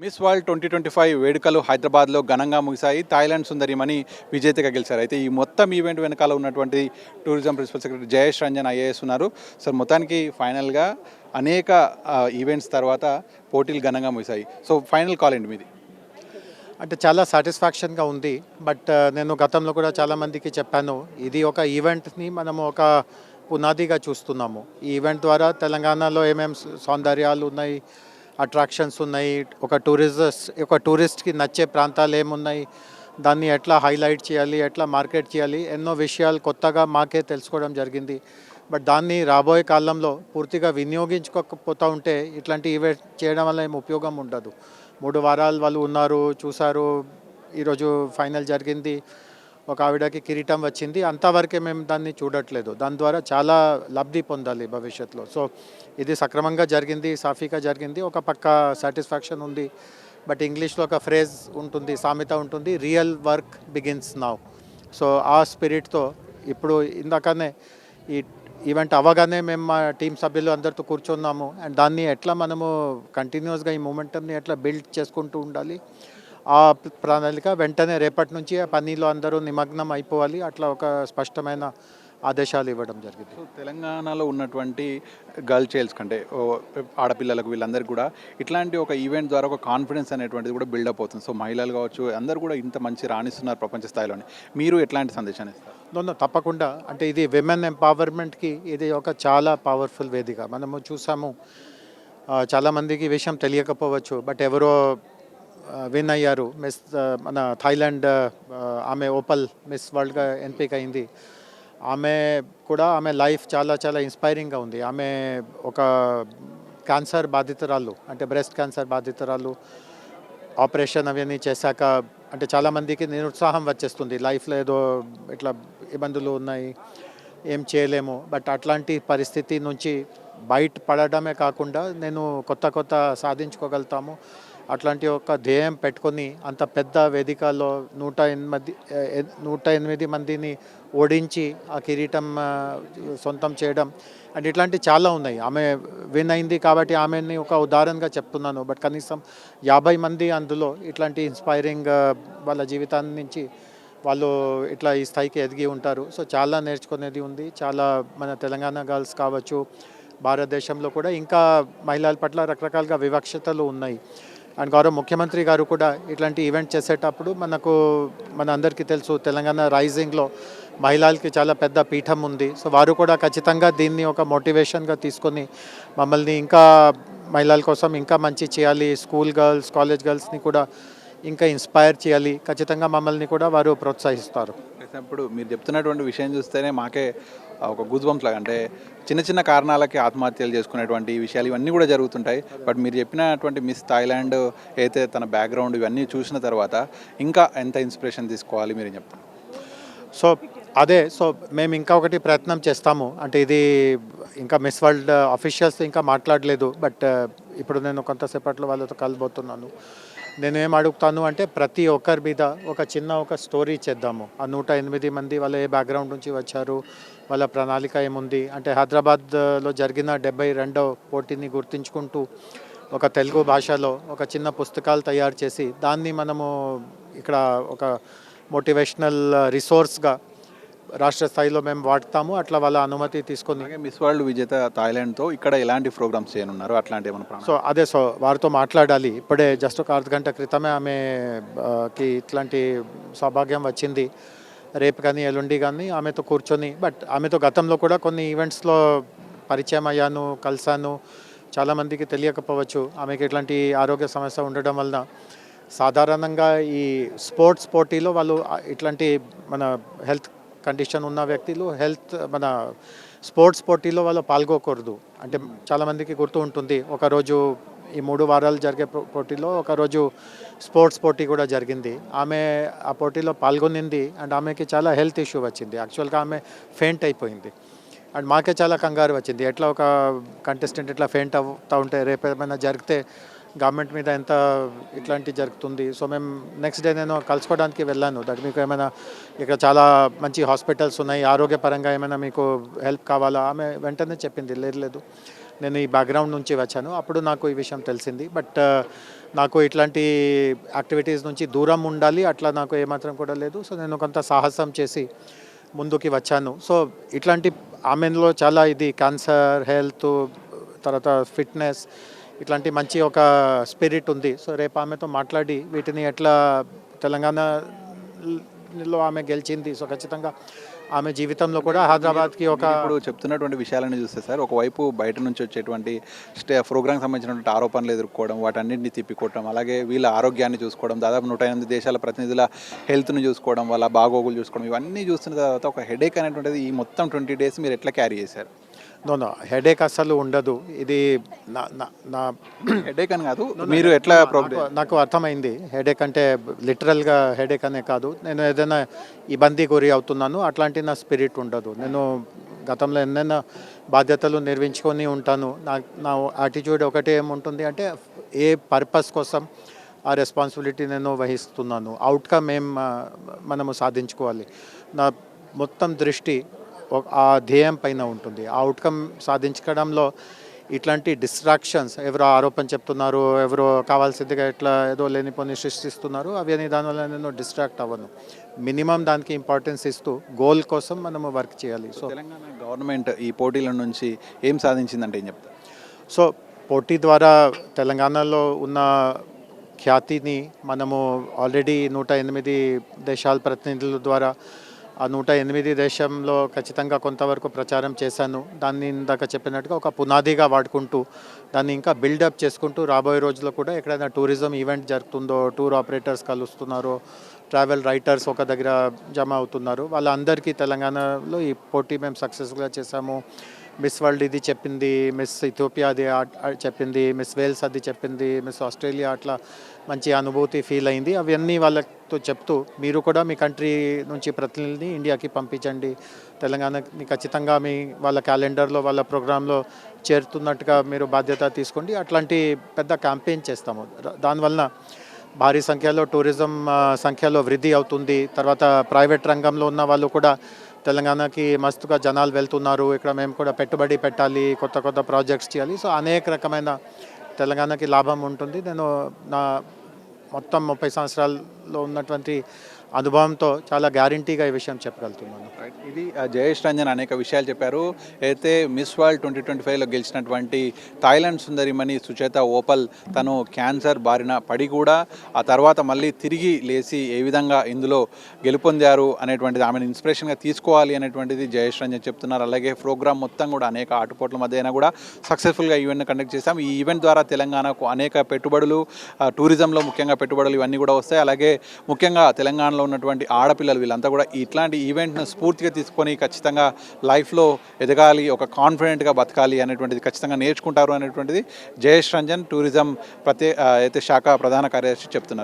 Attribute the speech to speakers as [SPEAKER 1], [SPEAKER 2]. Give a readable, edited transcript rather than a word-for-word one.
[SPEAKER 1] Miss world 2025 వేడుకలు హైదరాబాద్లో ఘనంగా ముగిశాయి. థాయిలాండ్ సుందరిమణి విజేతగా గెలిచారు. అయితే ఈ మొత్తం ఈవెంట్ వెనకాల ఉన్నటువంటి tourism principal secretary Jayesh Ranjan IAS ఉన్నారు. సార్, మొత్తానికి ఫైనల్గా అనేక ఈవెంట్స్ తర్వాత పోటీలు ఘనంగా ముగిశాయి. సో ఫైనల్ కాల్ ఏంటి మీది?
[SPEAKER 2] అంటే చాలా సాటిస్ఫాక్షన్గా ఉంది. బట్ నేను గతంలో కూడా చాలామందికి చెప్పాను, ఇది ఒక ఈవెంట్ని మనము ఒక పునాదిగా చూస్తున్నాము. ఈ ఈవెంట్ ద్వారా తెలంగాణలో ఏమేమి సౌందర్యాలు ఉన్నాయి, అట్రాక్షన్స్ ఉన్నాయి, ఒక టూరిస్ట్కి నచ్చే ప్రాంతాలు ఏమున్నాయి, దాన్ని ఎట్లా హైలైట్ చేయాలి, ఎట్లా మార్కెట్ చేయాలి, ఎన్నో విషయాలు కొత్తగా మాకే తెలుసుకోవడం జరిగింది. బట్ దాన్ని రాబోయే కాలంలో పూర్తిగా వినియోగించుకోకపోతూ ఉంటే ఇట్లాంటి ఈవెంట్ చేయడం వల్ల ఏం ఉపయోగం ఉండదు. 3 వారాలు వాళ్ళు ఉన్నారు, చూశారు. ఈరోజు ఫైనల్ జరిగింది, ఒక ఆవిడకి కిరీటం వచ్చింది. అంతవరకే మేము దాన్ని చూడట్లేదు. దాని ద్వారా చాలా లబ్ధి పొందాలి భవిష్యత్తులో. సో ఇది సక్రమంగా జరిగింది, సాఫీగా జరిగింది. ఒక పక్క సాటిస్ఫాక్షన్ ఉంది. బట్ ఇంగ్లీష్లో ఒక ఫ్రేజ్ ఉంటుంది, సామెత ఉంటుంది, real work begins now. So ఆ స్పిరిట్తో ఇప్పుడు ఇందాకనే ఈ ఈవెంట్ అవ్వగానే మేము మా టీం సభ్యులు అందరితో కూర్చున్నాము. అండ్ దాన్ని ఎట్లా మనము కంటిన్యూస్గా ఈ మూమెంటంని ఎట్లా బిల్డ్ చేసుకుంటూ ఉండాలి, ఆ ప్రణాళిక వెంటనే రేపటి నుంచి ఆ పనిలో అందరూ నిమగ్నం అయిపోవాలి. అట్లా ఒక స్పష్టమైన ఆదేశాలు ఇవ్వడం జరిగింది.
[SPEAKER 1] సో తెలంగాణలో ఉన్నటువంటి గర్ల్ చైల్డ్స్ కంటే ఆడపిల్లలకు వీళ్ళందరికీ కూడా ఇట్లాంటి ఒక ఈవెంట్ ద్వారా ఒక కాన్ఫిడెన్స్ అనేటువంటిది కూడా బిల్డప్ అవుతుంది. సో మహిళలు కావచ్చు, అందరూ కూడా ఇంత మంచి రాణిస్తున్నారు ప్రపంచ స్థాయిలోనే. మీరు ఎట్లాంటి సందేశాన్ని ఇస్తారు?
[SPEAKER 2] తప్పకుండా. అంటే ఇది విమెన్ ఎంపవర్మెంట్కి ఇది ఒక చాలా పవర్ఫుల్ వేదిక. మనము చూసాము, చాలామందికి ఈ విషయం తెలియకపోవచ్చు. బట్ ఎవరో విన్ అయ్యారు. మన థాయిలాండ్ ఆమె ఓపల్ మిస్ వరల్డ్గా ఎంపిక అయింది. ఆమె లైఫ్ చాలా చాలా ఇన్స్పైరింగ్గా ఉంది. ఆమె ఒక క్యాన్సర్ బాధితురాలు, అంటే బ్రెస్ట్ క్యాన్సర్ బాధితురాలు. ఆపరేషన్ అవన్నీ చేశాక అంటే చాలామందికి నిరుత్సాహం వచ్చేస్తుంది, లైఫ్లో ఏదో ఇట్లా ఇబ్బందులు ఉన్నాయి, ఏం చేయలేము. బట్ అట్లాంటి పరిస్థితి నుంచి బయట పడడమే కాకుండా నేను కొత్త సాధించుకోగలుగుతాము, అట్లాంటి ఒక ధ్యేయం పెట్టుకొని అంత పెద్ద వేదికలో 108 మందిని ఓడించి ఆ కిరీటం సొంతం చేయడం అండ్ ఇట్లాంటివి చాలా ఉన్నాయి. ఆమె విన్ అయింది కాబట్టి ఆమెని ఒక ఉదాహరణగా చెప్తున్నాను. బట్ కనీసం 50 మంది అందులో ఇట్లాంటి ఇన్స్పైరింగ్ వాళ్ళ జీవితాన్ని నుంచి వాళ్ళు ఇట్లా ఈ స్థాయికి ఎదిగి ఉంటారు. సో చాలా నేర్చుకునేది ఉంది. చాలా మన తెలంగాణ గర్ల్స్ కావచ్చు, భారతదేశంలో కూడా ఇంకా మహిళల పట్ల రకరకాలుగా వివక్షతలు ఉన్నాయి. అండ్ గౌరవ ముఖ్యమంత్రి గారు కూడా ఇట్లాంటి ఈవెంట్ చేసేటప్పుడు మన అందరికీ తెలుసు, తెలంగాణ రైజింగ్లో మహిళలకి చాలా పెద్ద పీఠం ఉంది. సో వారు కూడా ఖచ్చితంగా దీన్ని ఒక మోటివేషన్గా తీసుకొని మమ్మల్ని ఇంకా మహిళల కోసం ఇంకా మంచి చేయాలి, స్కూల్ గర్ల్స్, కాలేజ్ గర్ల్స్ని కూడా ఇంకా ఇన్స్పైర్ చేయాలి, ఖచ్చితంగా మమ్మల్ని కూడా వారు ప్రోత్సహిస్తారు.
[SPEAKER 1] ఇప్పుడు మీరు చెప్తున్నటువంటి విషయం చూస్తేనే మాకే ఒక గూజ్బంప్స్ లాగా, అంటే చిన్న కారణాలకి ఆత్మహత్యలు చేసుకునేటువంటి విషయాలు ఇవన్నీ కూడా జరుగుతుంటాయి. బట్ మీరు చెప్పినటువంటి మిస్ థాయిలాండ్ అయితే తన బ్యాక్గ్రౌండ్ ఇవన్నీ చూసిన తర్వాత ఇంకా ఎంత ఇన్స్పిరేషన్ తీసుకోవాలి మీరు చెప్తారు?
[SPEAKER 2] సో మేము ఇంకా ఒకటి ప్రయత్నం చేస్తాము. అంటే ఇది ఇంకా మిస్ వరల్డ్ అఫీషియల్స్ ఇంకా మాట్లాడలేదు. బట్ ఇప్పుడు నేను కొంతసేపట్లో వాళ్ళతో కలబోతున్నాను. నేనేం అడుగుతాను అంటే ప్రతి ఒక్కరి మీద ఒక స్టోరీ చేద్దాము. ఆ 108 మంది వాళ్ళ ఏ బ్యాక్గ్రౌండ్ నుంచి వచ్చారు, వాళ్ళ ప్రణాళిక ఏముంది. అంటే హైదరాబాద్లో జరిగిన 72వ పోటీని గుర్తించుకుంటూ ఒక తెలుగు భాషలో ఒక చిన్న పుస్తకాలు తయారు చేసి దాన్ని మనము ఇక్కడ ఒక మోటివేషనల్ రిసోర్స్గా రాష్ట్ర స్థాయిలో మేము వాడతాము. అట్లా వాళ్ళ అనుమతి తీసుకొని
[SPEAKER 1] మిస్ వరల్డ్ విజేత థాయిలాండ్తో ఇక్కడ ఎలాంటి ప్రోగ్రామ్స్ చేయనున్నారు, అట్లాంటి ఏమైనా?
[SPEAKER 2] సో వారితో మాట్లాడాలి. ఇప్పుడే జస్ట్ ఒక అర్ధగంట క్రితమే ఆమెకి ఇట్లాంటి సౌభాగ్యం వచ్చింది. రేపు కానీ ఎల్లుండి కానీ ఆమెతో కూర్చొని, బట్ ఆమెతో గతంలో కూడా కొన్ని ఈవెంట్స్లో పరిచయం అయ్యాను, కలిసాను. చాలామందికి తెలియకపోవచ్చు, ఆమెకి ఇట్లాంటి ఆరోగ్య సమస్య ఉండడం వలన సాధారణంగా ఈ స్పోర్ట్స్ పోటీలో వాళ్ళు ఇట్లాంటి మన హెల్త్ కండిషన్ ఉన్న వ్యక్తులు మన స్పోర్ట్స్ పోటీలో వాళ్ళు పాల్గొకూడదు. అంటే చాలామందికి గుర్తు ఉంటుంది, ఒకరోజు ఈ 3 వారాలు జరిగే పోటీలో ఒకరోజు స్పోర్ట్స్ పోటీ కూడా జరిగింది. ఆమె ఆ పోటీలో పాల్గొనింది అండ్ ఆమెకి చాలా హెల్త్ ఇష్యూ వచ్చింది. యాక్చువల్గా ఆమె ఫెయింట్ అయిపోయింది. అండ్ మాకే చాలా కంగారు వచ్చింది, ఎట్లా ఒక కంటెస్టెంట్ ఇట్లా ఫెయింట్ అవుతూ ఉంటే రేపు ఏమైనా జరిగితే గవర్నమెంట్ మీద ఎంత ఇట్లాంటి జరుగుతుంది. సో మేము నెక్స్ట్ డే నేను కలుసుకోవడానికి వెళ్ళాను. దానికి మీకు ఏమైనా ఇక్కడ చాలా మంచి హాస్పిటల్స్ ఉన్నాయి, ఆరోగ్యపరంగా ఏమైనా మీకు హెల్ప్ కావాలా? ఆమె వెంటనే చెప్పింది, లేదు నేను ఈ బ్యాక్గ్రౌండ్ నుంచి వచ్చాను. అప్పుడు నాకు ఈ విషయం తెలిసింది. బట్ నాకు ఇట్లాంటి యాక్టివిటీస్ నుంచి దూరం ఉండాలి, అట్లా నాకు ఏమాత్రం కూడా లేదు. సో నేను కొంత సాహసం చేసి ముందుకి వచ్చాను. సో ఇట్లాంటి ఆమెలో చాలా ఇది క్యాన్సర్, హెల్త్, తర్వాత ఫిట్నెస్, ఇట్లాంటి మంచి ఒక స్పిరిట్ ఉంది. సో రేపు ఆమెతో మాట్లాడి వీటిని ఎట్లా తెలంగాణలో ఆమె గెలిచింది. సో ఖచ్చితంగా ఆమె జీవితంలో కూడా హైదరాబాద్కి ఒక
[SPEAKER 1] ఇప్పుడు చెప్తున్నటువంటి విషయాలను చూస్తే సార్, ఒకవైపు బయట నుంచి వచ్చేటువంటి ప్రోగ్రామ్కి సంబంధించినటువంటి ఆరోపణలు ఎదుర్కోవడం, వాటన్నింటినీ తిప్పికొట్టడం, అలాగే వీళ్ళ ఆరోగ్యాన్ని చూసుకోవడం, దాదాపు 108 దేశాల ప్రతినిధుల హెల్త్ను చూసుకోవడం, వాళ్ళ బాగోగులు చూసుకోవడం, ఇవన్నీ చూస్తున్న తర్వాత ఒక హెడేక్ అనేటువంటిది ఈ మొత్తం 20 డేస్ మీరు ఎట్లా క్యారీ చేశారు?
[SPEAKER 2] నో హెడేక్ అసలు ఉండదు. ఇది నా నా నా
[SPEAKER 1] హెడేక్ అని కాదు, మీరు ఎట్లా
[SPEAKER 2] నాకు అర్థమైంది. హెడేక్ అంటే లిటరల్గా హెడేక్ అనే కాదు. నేను ఏదైనా ఇబ్బంది గురి అవుతున్నాను, అట్లాంటి నా స్పిరిట్ ఉండదు. నేను గతంలో ఎన్నైనా బాధ్యతలు నిర్వహించుకొని ఉంటాను. నా యాటిట్యూడ్ ఒకటే ఏముంటుంది అంటే, ఏ పర్పస్ కోసం ఆ రెస్పాన్సిబిలిటీ నేను వహిస్తున్నాను, అవుట్కమ్ మనము సాధించుకోవాలి. నా మొత్తం దృష్టి ఆ ధ్యేయం పైన ఉంటుంది. ఆ అవుట్కమ్ సాధించడంలో ఇట్లాంటి డిస్ట్రాక్షన్స్, ఎవరో ఆరోపణ చెప్తున్నారు, ఎవరో కావాల్సిందిగా ఇట్లా ఏదో లేనిపోని సృష్టిస్తున్నారు, అవన్నీ దానివల్ల నేను డిస్ట్రాక్ట్ అవ్వను. మినిమం దానికి ఇంపార్టెన్స్ ఇస్తూ గోల్ కోసం మనము వర్క్ చేయాలి. సో
[SPEAKER 1] తెలంగాణ గవర్నమెంట్ ఈ పోటీల నుంచి ఏం సాధించిందంటే ఏం చెప్తారు?
[SPEAKER 2] సో పోటీ ద్వారా తెలంగాణలో ఉన్న ఖ్యాతిని మనము ఆల్రెడీ 108 దేశాల ప్రతినిధుల ద్వారా ఆ 108 దేశంలో ఖచ్చితంగా కొంతవరకు ప్రచారం చేశాను. దాన్ని ఇందాక చెప్పినట్టుగా ఒక పునాదిగా వాడుకుంటూ దాన్ని ఇంకా బిల్డప్ చేసుకుంటూ రాబోయే రోజుల్లో కూడా ఎక్కడైనా టూరిజం ఈవెంట్ జరుగుతుందో, టూర్ ఆపరేటర్స్ కలుస్తున్నారో, ట్రావెల్ రైటర్స్ ఒక దగ్గర జమ అవుతున్నారు, వాళ్ళందరికీ తెలంగాణలో ఈ పోటీ మేము సక్సెస్ఫుల్గా చేశాము. మిస్ వరల్డ్ ఇది చెప్పింది, మిస్ ఇథియోపియా అది చెప్పింది, మిస్ వేల్స్ అది చెప్పింది, మిస్ ఆస్ట్రేలియా, అట్లా మంచి అనుభూతి ఫీల్ అయింది. అవన్నీ వాళ్ళతో చెప్తూ మీరు కూడా మీ కంట్రీ నుంచి ప్రతినిధిని ఇండియాకి పంపించండి, తెలంగాణని ఖచ్చితంగా వాళ్ళ క్యాలెండర్లో, వాళ్ళ ప్రోగ్రాంలో చేరుతున్నట్టుగా మీరు బాధ్యత తీసుకోండి, అట్లాంటి పెద్ద క్యాంపెయిన్ చేస్తాము. దానివల్ల భారీ సంఖ్యలో టూరిజం సంఖ్యలో వృద్ధి అవుతుంది. తర్వాత ప్రైవేట్ రంగంలో ఉన్న వాళ్ళు కూడా తెలంగాణకి మస్తుగా జనాలు వెళ్తున్నారు, ఇక్కడ మేము కూడా పెట్టుబడి పెట్టాలి, కొత్త కొత్త ప్రాజెక్ట్స్ చేయాలి. సో అనేక రకమైన తెలంగాణకి లాభం ఉంటుంది. నేను నా మొత్తం 30 సంవత్సరాల్లో ఉన్నటువంటి అనుభవంతో చాలా గ్యారంటీగా ఈ విషయం చెప్పగలుగుతున్నాను.
[SPEAKER 1] ఇది జయేష్ రంజన్ అనేక విషయాలు చెప్పారు. అయితే మిస్ వరల్డ్ 2025లో గెలిచినటువంటి థాయిలాండ్ సుందరిమణి సుచేత ఓపల్, తను క్యాన్సర్ బారిన పడి కూడా ఆ తర్వాత మళ్ళీ తిరిగి లేచి ఏ విధంగా ఇందులో గెలుపొందారు అనేటువంటిది, ఆమెను ఇన్స్పిరేషన్గా తీసుకోవాలి అనేటువంటిది జయేష్ రంజన్ చెప్తున్నారు. అలాగే ప్రోగ్రామ్ మొత్తం కూడా అనేక ఆటుపోట్ల మధ్య అయినా కూడా సక్సెస్ఫుల్గా ఈవెంట్ని కండక్ట్ చేశాం. ఈ ఈవెంట్ ద్వారా తెలంగాణకు అనేక పెట్టుబడులు, టూరిజంలో ముఖ్యంగా పెట్టుబడులు ఇవన్నీ కూడా వస్తాయి. అలాగే ముఖ్యంగా తెలంగాణలో ఉన్నటువంటి ఆడపిల్లలు వీళ్ళంతా కూడా ఇట్లాంటి ఈవెంట్ను స్ఫూర్తిగా తీసుకొని ఖచ్చితంగా లైఫ్లో ఎదగాలి, ఒక కాన్ఫిడెంట్గా బతకాలి అనేటువంటిది ఖచ్చితంగా నేర్చుకుంటారు అనేటువంటిది జయేష్ రంజన్ టూరిజం అయితే శాఖ ప్రధాన కార్యదర్శి చెప్తున్నారు.